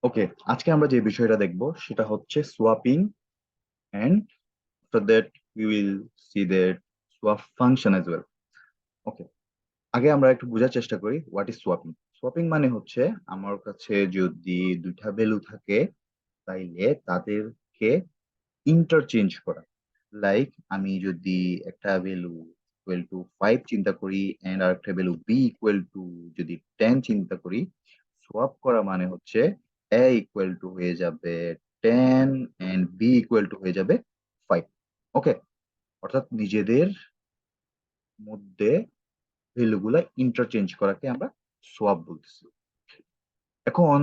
ওকে, আজকে আমরা যে বিষয়টা দেখব সেটা হচ্ছে swapping, and after that we will see that swap function as well. ওকে, আগে আমরা একটু বোঝার চেষ্টা করি হোয়াট ইজ সোয়াপিং। সোয়াপিং মানে হচ্ছে আমার কাছে যদি দুইটা ভ্যালু থাকে তাইলে তাদেরকে ইন্টারচেঞ্জ করা। লাইক আমি যদি একটা ভ্যালু ইকুয়াল টু 5 চিন্তা করি এন্ড আরেকটা ভ্যালু বি ইকুয়াল টু যদি 10 চিন্তা করি, সোয়াপ করা মানে হচ্ছে এ ইকুয়াল টু হয়ে যাবে 10 এন্ড বি ইকুয়াল টু হয়ে যাবে 5। ওকে, অর্থাৎ নিজেদের মধ্যে ভ্যালু গুলা ইন্টারচেঞ্জ করাকে আমরা সোয়াপ বলতেছি। এখন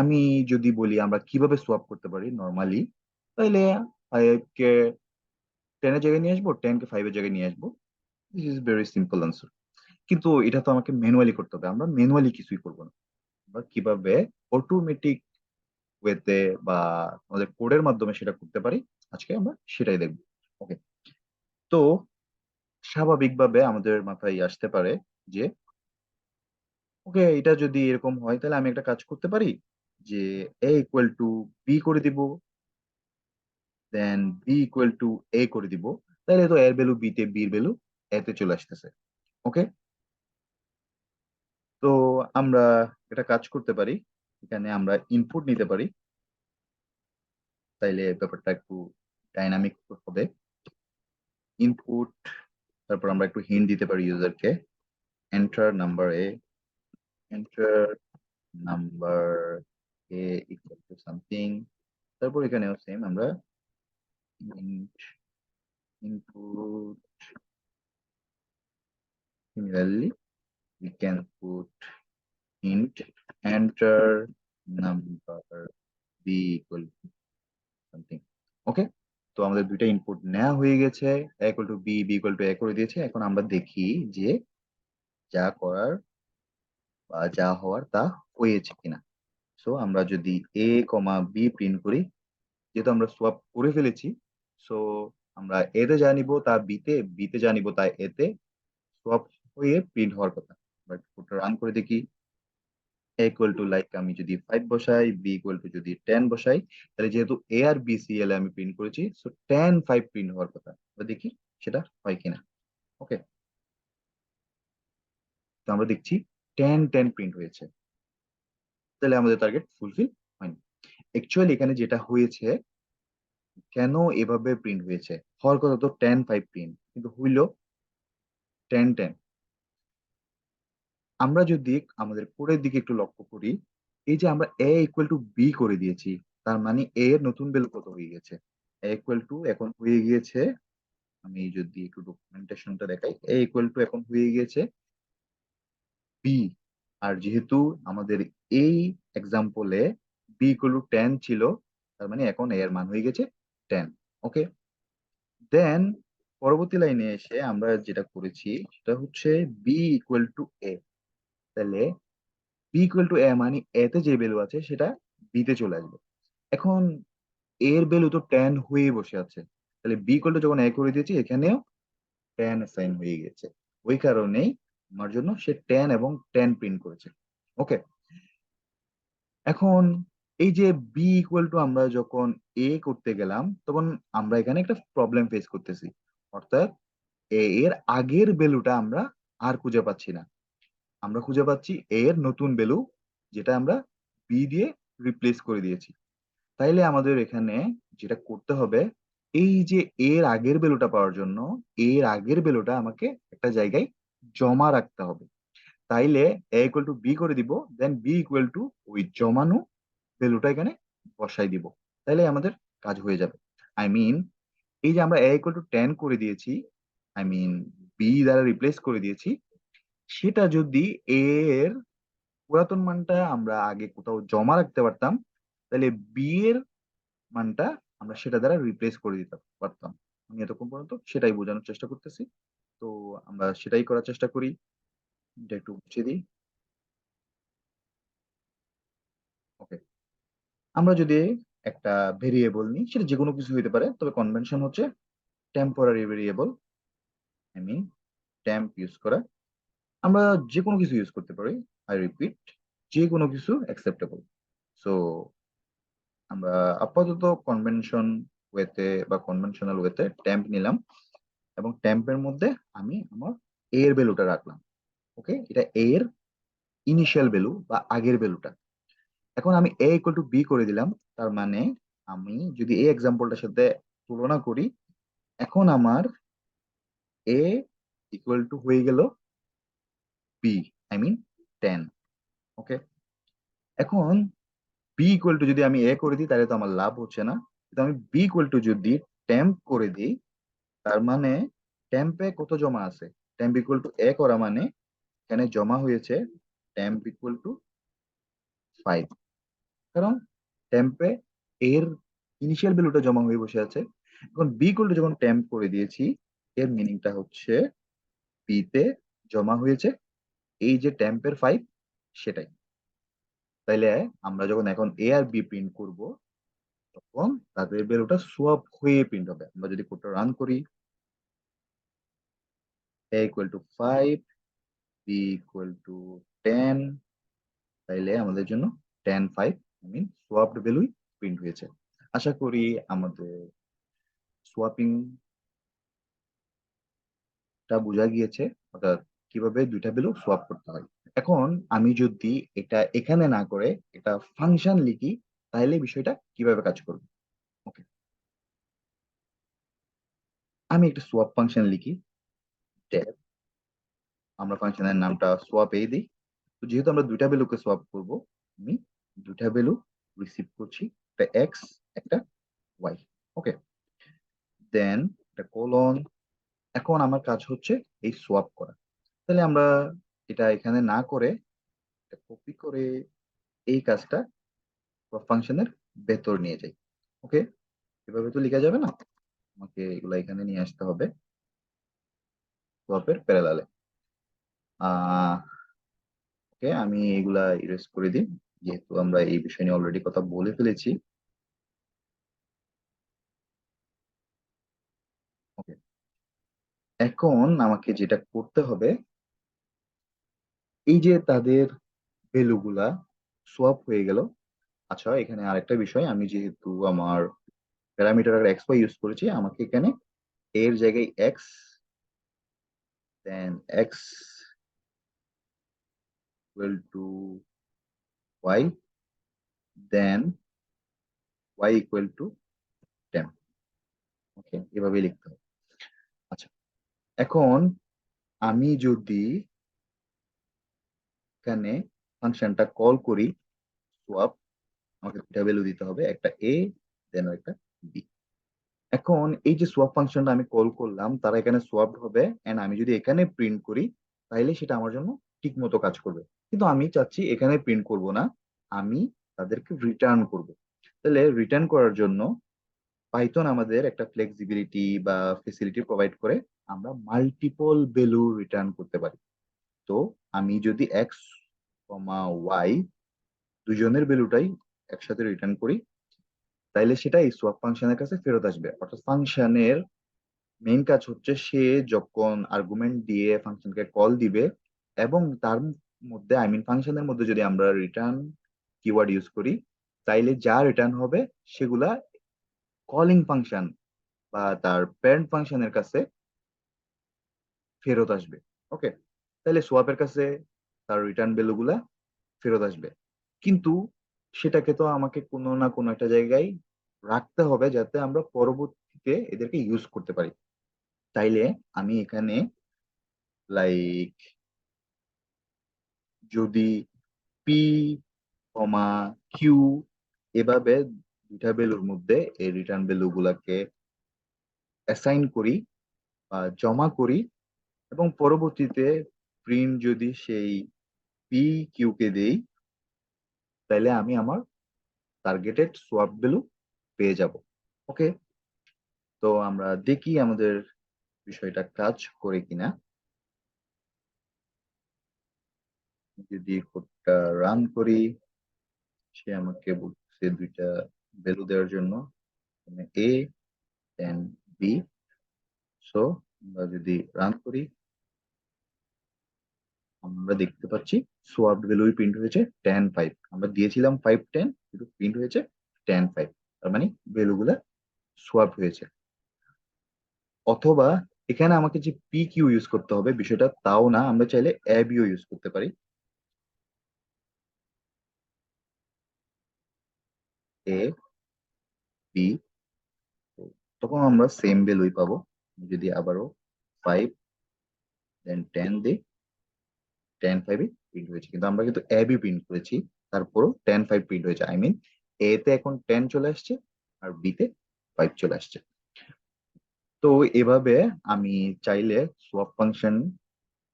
আমি যদি বলি আমরা কিভাবে সোয়াপ করতে পারি নর্মালি, তাহলে 5 কে 10 এর জায়গায় নিয়ে আসবো, 10 কে 5 এর জায়গায় নিয়ে আসবো। This is very simple answer. কিন্তু এটা তো আমাকে ম্যানুয়ালি করতে হবে, আমরা ম্যানুয়ালি কিছুই করবো না। আমরা কিভাবে অটোমেটিক ওয়েতে বা আমাদের কোডের মাধ্যমে সেটা করতে পারি, আজকে আমরা সেটাই দেখবো। ওকে, তো স্বাভাবিকভাবে আমাদের মাথায় আসতে পারে যে ওকে, এটা যদি এরকম হয় তাহলে আমি একটা কাজ করতে পারি যে এ ইকুয়াল টু বি করে দিব, দেন বি ইকুয়াল টু এ করে দিব। তাহলে তো এর ভ্যালু বি তে, বির ভ্যালু এ তে চলে আসতেছে। ওকে, তো আমরা একটা কাজ করতে পারি, এখানে আমরা ইনপুট নিতে পারি, তাইলে ব্যাপারটা একটু ডাইনামিক হবে। ইনপুট, তারপর আমরা একটু হিন্ট দিতে পারি ইউজারকে, enter number A, enter number A equal to something. তারপর এখানেও সেম আমরা input, similarly we can put int enter number b equal to something. ওকে, তো আমাদের দুইটা ইনপুট নেওয়া হয়ে গেছে, a equal to b, b equal to a করে দিয়েছে। এখন আমরা দেখি যে যা করার বা যা হওয়ার তা হয়েছে কিনা। সো আমরা যদি a কমা b প্রিন্ট করি, যেহেতু আমরা সোয়াপ করে ফেলেছি, সো আমরা এ তে যা নিব তা বি তে, বি তে যা নিব তা এ তে সোয়াপ হয়ে প্রিন্ট হওয়ার কথা। বাট কোডটা রান করে দেখি, এ ইকুয়াল টু লাইক আমি যদি 5 বসাই, বি ইকুয়াল টু যদি 10 বসাই, তাহলে যেহেতু এ আর বি সিএল আমি প্রিন্ট করেছি, সো 10 5 প্রিন্ট হওয়ার কথা। এবার দেখি সেটা হয় কিনা। ওকে, তো আমরা দেখছি 10 10 প্রিন্ট হয়েছে, তাহলে আমাদের টার্গেট ফুলফিল হয়নি। অ্যাকচুয়ালি এখানে যেটা হয়েছে, কেন এভাবে প্রিন্ট হয়েছে, হওয়ার কথা তো 10 5 প্রিন্ট, কিন্তু হইলো 10 10। আমরা যদি আমাদের কোডের দিকে একটু লক্ষ্য করি, এই যে আমরা এ ইকুয়াল টু বি করে দিয়েছি, তার মানে এ এর নতুন ভ্যালু কত হয়ে গেছে, এ ইকুয়াল টু এখন হয়ে গিয়েছে, আমি যদি একটু ডকুমেন্টেশনটা দেখাই, এ ইকুয়াল টু এখন হয়ে গিয়েছে বি। আর যেহেতু আমাদের এই এক্সাম্পলে বি ইকুয়াল টু 10 ছিল, তার মানে এখন এ এর মান হয়ে গেছে 10। ওকে, দেন পরবর্তী লাইনে এসে আমরা যেটা করেছি সেটা হচ্ছে বি ইকুয়াল টু এ। তাহলে বি ইকুয়াল টু এ মানে এ তে যে ভ্যালু আছে সেটা বি তে চলে আসবে। এখন এর ভ্যালু তো 10 হয়ে বসে আছে, তাহলে বি ইকুয়াল টু যখন এ করে দিয়েছি এখানেও 10 অ্যাসাইন হয়ে গেছে। ওই কারণেই আমার জন্য সে 10 এবং 10 প্রিন্ট করেছে। ওকে, এখন এই যে বি ইকুয়াল টু আমরা যখন এ করতে গেলাম, তখন আমরা এখানে একটা প্রবলেম ফেস করতেছি, অর্থাৎ এ এর আগের ভ্যালুটা আমরা আর খুঁজে পাচ্ছি না। আমরা খুঁজে পাচ্ছি এ এর নতুন ভ্যালু, যেটা আমরা বি দিয়ে রিপ্লেস করে দিয়েছি। তাইলে আমাদের এখানে যেটা করতে হবে, এই যে এর আগের ভ্যালুটা পাওয়ার জন্য এর আগের ভ্যালুটা আমাকে একটা জায়গায় জমা রাখতে হবে। তাইলে এ ইকুয়াল টু বি করে দিব, দেন বি ইকুয়াল টু ওই জমানো ভ্যালুটা এখানে বসাই দিব, তাইলে আমাদের কাজ হয়ে যাবে। আই মিন, এই যে আমরা এ ইকুয়াল টু 10 করে দিয়েছি, আই মিন বি দ্বারা রিপ্লেস করে দিয়েছি, সেটা যদি এ এর পুরাতন মানটা আমরা আগে কোথাও জমা রাখতে পারতাম, তাহলে বি এর মানটা আমরা সেটা দ্বারা রিপ্লেস করে দিতে পারতাম। আমি এতক্ষণ পর্যন্ত সেটাই বোঝানোর চেষ্টা করতেছি, তো আমরা সেটাই করার চেষ্টা করি। এটা একটু বুঝিয়ে দিই। ওকে, আমরা যদি একটা ভেরিয়েবল নিই, সেটা যে কোনো কিছু হতে পারে, তবে কনভেনশন হচ্ছে temporary variable, I mean temp use করা। আমরা যে কোনো কিছু ইউজ করতে পারি, আই রিপিট, যে কোনো কিছু অ্যাকসেপ্টেবল। সো আমরা আপাতত কনভেনশনাল ওয়েতে টেম্প নিলাম এবং টেম্পের মধ্যে আমি আমার এ এর ভ্যালুটা রাখলাম। ওকে, এটা এ এর ইনিশিয়াল ভ্যালু বা আগের ভ্যালুটা। এখন আমি এ ইকুয়াল টু বি করে দিলাম। তার মানে আমি যদি এই এক্সাম্পলটার সাথে তুলনা করি, এখন আমার এ ইকুয়াল টু হয়ে গেল বি, আই মিন 10। ওকে, এখন বি ইকুয়াল টু যদি আমি এ করে দিই তাহলে তো আমার লাভ হচ্ছে না, কিন্তু আমি বি ইকুয়াল টু যদি টেম্প করে দিই, তার মানে টেম্পে কত জমা আছে, টেম্প ইকুয়াল টু এ করা মানে এখানে জমা হয়েছে টেম্প ইকুয়াল টু 5। কারণ টেম্পে এর ইনিশিয়াল ভ্যালুটা জমা হয়ে বসে আছে। এখন বি ইকুয়াল টু যখন টেম্প করে দিয়েছি, এর মিনিংটা হচ্ছে বি তে জমা হয়েছে এই যে টেম্পের 5, সেটাই। তাইলে আমরা যখন এখন এ আর বি প্রিন্ট করব, তখন তাদের ভ্যালুটা সোয়াপ হয়ে প্রিন্ট হবে। আমরা যদি কোডটা রান করি, a equal to 5, b equal to 10, তাইলে আমাদের জন্য 10 5 আই মিন সোয়াপড ভ্যালুই প্রিন্ট হয়েছে। আশা করি আমাদের সোয়াপিংটা বোঝা গিয়েছে, অর্থাৎ কিভাবে দুইটা ভ্যালু সোয়াপ করতে হয়। এখন আমি যদি এটা এখানে না করে এটা ফাংশন লিখি, তাহলে বিষয়টা কিভাবে কাজ করবে। ওকে, আমি একটা সোয়াপ ফাংশন লিখি, tab, আমরা ফাংশনের নামটা সোয়াপ এই দিই। তো যেহেতু আমরা দুইটা ভ্যালুকে সোয়াপ করব, আমি দুইটা ভ্যালু রিসিভ করছি, একটা এক্স, একটা ওয়াই। ওকে, দেন একটা কোলন। এখন আমার কাজ হচ্ছে এই সোয়াপ করা। তাহলে আমরা এটা এখানে না করে কপি করে এই কাজটা ফাংশনের ভেতর নিয়ে যাই। ওকে, এভাবে তো লেখা যাবে না, আমাকে এগুলা এখানে নিয়ে আসতে হবে সোয়াপের প্যারালালে। ওকে, আমি এগুলা ইরেজ করে দিই, যেহেতু আমরা এই বিষয় নিয়ে অলরেডি কথা বলে ফেলেছি। ওকে, এখন আমাকে যেটা করতে হবে, এই যে তাদের ভ্যালুগুলা সোয়াপ হয়ে গেল। আচ্ছা, এখানে আরেকটা বিষয়, আমি যেহেতু আমার প্যারামিটার এক্স ওয়াই ইউজ করেছি, আমাকে এখানে এর জায়গায় X, then X equal to Y, then Y equal to 10। Okay, এভাবেই লিখতে হবে। আচ্ছা, এখন আমি যদি এখানে ফাংশনটা কল করি সোয়াপ, আমাকে দুটা ভ্যালু দিতে হবে, একটা এ দেন একটা বি। এখন এই যে সোয়াপ ফাংশনটা আমি কল করলাম, তারা এখানে সোয়াপ হবে, এন্ড আমি যদি এখানে প্রিন্ট করি তাহলে সেটা আমার জন্য ঠিক মতো কাজ করবে। কিন্তু আমি চাচ্ছি এখানে প্রিন্ট করব না, আমি তাদেরকে রিটার্ন করব। তাহলে রিটার্ন করার জন্য পাইথন আমাদের একটা ফ্লেক্সিবিলিটি বা ফেসিলিটি প্রোভাইড করে, আমরা মাল্টিপল ভ্যালু রিটার্ন করতে পারি। তো আমি যদি এক্স কমা ওয়াই দুজনের ভ্যালুটাই একসাথে রিটার্ন করি, তাইলে সেটা এই সোয়াপ ফাংশনের কাছে ফেরত আসবে। অর্থাৎ ফাংশনের মেইন কাজ হচ্ছে সে যখন আর্গুমেন্ট দিয়ে ফাংশনকে কল দিবে, এবং তার মধ্যে আই মিন ফাংশনের মধ্যে যদি আমরা রিটার্ন কিওয়ার্ড ইউজ করি, তাইলে যা রিটার্ন হবে সেগুলা কলিং ফাংশন বা তার প্যারেন্ট ফাংশনের কাছে ফেরত আসবে। ওকে, তাহলে সোয়াপের কাছে তার রিটার্ন ভ্যালু গুলা ফেরত আসবে, কিন্তু সেটাকে তো আমাকে কোনো না কোনো একটা জায়গায় রাখতে হবে যাতে আমরা পরবর্তীতে এদেরকে ইউজ করতে পারি। তাইলে আমি এখানে লাইক যদি পি কমা কিউ এভাবে দুইটা ভ্যালুর মধ্যে এই রিটার্ন ভ্যালু গুলাকে অ্যাসাইন করি বা জমা করি, এবং পরবর্তীতে প্রিন্ট যদি সেই পি কিউ কে দেই, তাহলে আমি আমার টার্গেটেড সোয়াপ ভ্যালু পেয়ে যাব। ওকে, তো আমরা দেখি আমাদের বিষয়টা কাজ করে কিনা। যদি কোডটা রান করি, সে আমাকে বলছে দুইটা ভ্যালু দেওয়ার জন্য, এ দেন বি। সো আমরা যদি রান করি, আমরা দেখতে পাচ্ছি সোয়াপ ভ্যালুই প্রিন্ট হয়েছে 10 5। আমরা দিয়েছিলাম 5 10, কিন্তু প্রিন্ট হয়েছে 10 5। তার মানে ভ্যালুগুলা সোয়াপ হয়েছে। অথবা এখানে আমাকে যে পি কিউ ইউজ করতে হবে বিষয়টা তাও না, আমরা চাইলে এ বিও ইউজ করতে পারি। এ বি, তখন আমরা সেম ভ্যালুই পাবো। যদি আবারও 5 দেন 10 দিই, 10 5 প্রিন্ট হয়েছে, কিন্তু আমরা কিন্তু এ বি প্রিন্ট করেছি, তারপরও 10 5 প্রিন্ট হয়েছে। আই মিন এ তে এখন 10 চলে আসছে আর বি তে 5 চলে আসছে। তো এভাবে আমি চাইলে সোয়াপ ফাংশন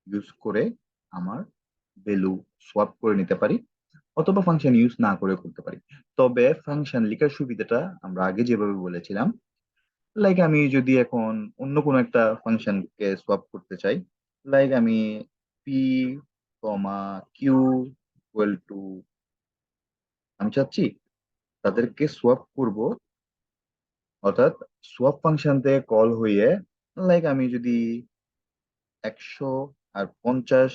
ইউজ করে আমার ভ্যালু সোয়াপ করে নিতে পারি, অথবা ফাংশন ইউজ না করে করতে পারি। তবে ফাংশন লেখার সুবিধাটা আমরা আগে যেভাবে বলেছিলাম, লাইক আমি যদি এখন অন্য কোনো একটা ফাংশনকে সোয়াপ করতে চাই, লাইক আমি P comma Q equal to, আমি চাচ্ছি তাদেরকে সোয়াপ করব, অর্থাৎ সোয়াপ ফাংশন থেকে কল হয়ে, লাইক আমি যদি 100 আর 50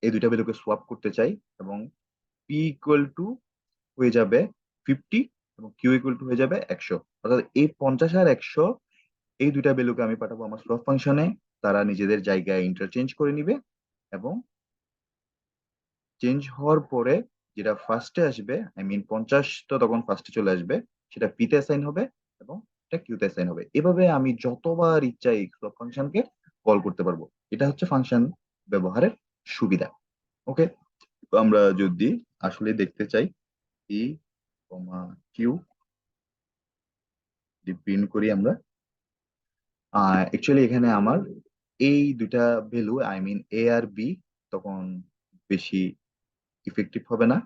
এই দুইটা ভ্যালুকে সোয়াপ করতে চাই, এবং পি ইকুয়াল টু হয়ে যাবে 50 এবং কিউ ইকুয়াল টু হয়ে যাবে 100, অর্থাৎ এই 50 আর 100 এই দুইটা ভ্যালুকে আমি পাঠাবো আমার সোয়াপ ফাংশনে। তারা নিজেদের জায়গায় ইন্টারচেঞ্জ করে নিবে, এবং চেঞ্জ হওয়ার পরে যেটা ফার্স্টে আসবে, আই মিন 50 তো তখন ফার্স্টে চলে আসবে, সেটা পি তে অ্যাসাইন হবে এবং এটা কিউ তে অ্যাসাইন হবে। এভাবে আমি যতবার ইচ্ছা এই সোয়াপ ফাংশনকে কল করতে পারবো। এটা হচ্ছে ফাংশন ব্যবহারের সুবিধা। ওকে, তো আমরা যদি আসলে দেখতে চাই পি কমা কিউ যদি প্রিন্ট করি আমরা, অ্যাকচুয়ালি এখানে আমার এই দুইটা ভ্যালু, আই মিন এ আর বি, তখন বেশি ইফেক্টিভ হবে না।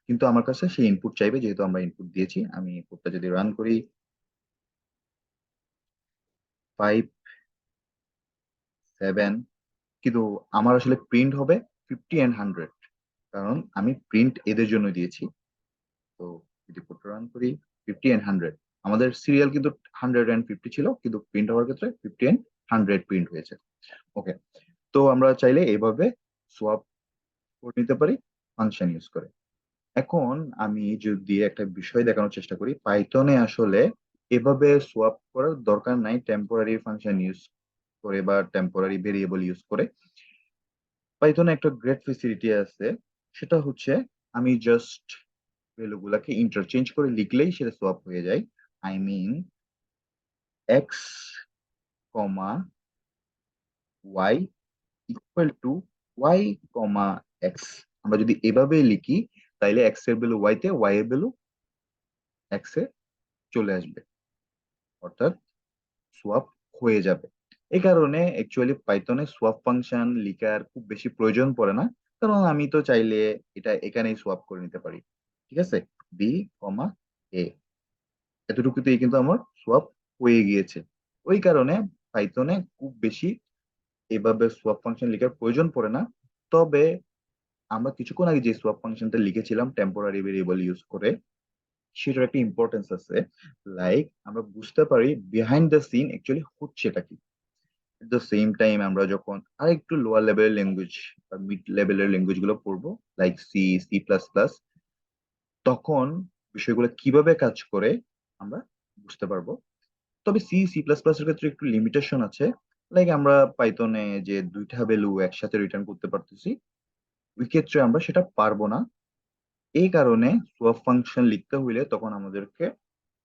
কিন্তু আমার কাছে সেই ইনপুট চাইবে, যেহেতু আমরা ইনপুট দিয়েছি। আমি কোডটা যদি রান করি, 5 7, কিন্তু আমার আসলে প্রিন্ট হবে 50 and 100, কারণ আমি প্রিন্ট এদের জন্য দিয়েছি। তো যদি কোডটা রান করি, 50 and 100, আমাদের সিরিয়াল কিন্তু 100 and 50 ছিল, কিন্তু প্রিন্ট হওয়ার ক্ষেত্রে 50 and 100 প্রিন্ট হয়েছে। ওকে, তো আমরা চাইলে এইভাবে সোয়াপ করে নিতে পারি ফাংশন ইউজ করে। এখন আমি যদি একটা বিষয় দেখানোর চেষ্টা করি, পাইথনে আসলে এভাবে সোয়াপ করার দরকার নাই টেম্পোরারি ফাংশন ইউজ করে বা টেম্পোরারি ভেরিয়েবল ইউজ করে। পাইথনে একটা গ্রেট ফেসিলিটি আছে, সেটা হচ্ছে আমি জাস্ট ভ্যালু গুলাকে ইন্টারচেঞ্জ করে লিখলেই সেটা সোয়াপ হয়ে যায়। I mean X comma Y equal to Y comma X. আমরা যদি এভাবে লিখি, তাইলে এক্স এর ভ্যালু ওয়াই তে, ওয়াই এর ভ্যালু এক্স এ চলে আসবে, অর্থাৎ সোয়াপ হয়ে যাবে। এই কারণে অ্যাকচুয়ালি পাইথনে সোয়াপ ফাংশন লিখার খুব বেশি প্রয়োজন পড়ে না, কারণ আমি তো চাইলে এটা এখানেই সোয়াপ করে নিতে পারি। ঠিক আছে, বি কমা এ, এতটুকুতেই কিন্তু আমার সোয়াপ হয়ে গিয়েছে। ওই কারণে পাইথনে খুব বেশি এভাবে সোয়াপ ফাংশন লেখার প্রয়োজন পড়ে না। তবে আমরা কিছুক্ষণ আগে যে সোয়াপ ফাংশনটা লিখেছিলাম টেম্পোরারি ভেরিয়েবল ইউজ করে, সেটার একটা ইম্পর্টেন্স আছে। লাইক আমরা বুঝতে পারি বিহাইন্ড দ্য সিন অ্যাকচুয়ালি হচ্ছেটা কি। এট দ্য সেম টাইম আমরা যখন আরেকটু লোয়ার লেভেলের ল্যাঙ্গুয়েজ বা মিড লেভেলের ল্যাঙ্গুয়েজ গুলো পড়বো, লাইক সি, সি++, তখন বিষয়গুলো কিভাবে কাজ করে আমরা বুঝতে পারবো। তবে সি++-এর ক্ষেত্রে একটু লিমিটেশন আছে। লাইক আমরা পাইথনে যে দুইটা ভ্যালু একসাথে রিটার্ন করতে পারতেছি, ওই ক্ষেত্রে আমরা সেটা পারবো না। এই কারণে সোয়াপ ফাংশন লিখতে হইলে তখন আমাদেরকে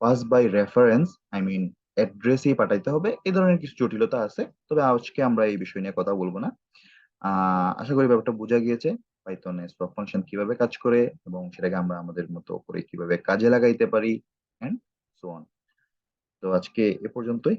pass by reference, I mean অ্যাড্রেসেই পাঠাইতে হবে। এই ধরনের কিছু জটিলতা আছে, তবে আজকে আমরা এই বিষয় নিয়ে কথা বলবো না। আশা করি ব্যাপারটা বোঝা গিয়েছে, পাইথনে সোয়াপ ফাংশন কিভাবে কাজ করে এবং সেটাকে আমরা আমাদের মতো করে কিভাবে কাজে লাগাইতে পারি, এন্ড সো অন। তো আজকে এ পর্যন্তই।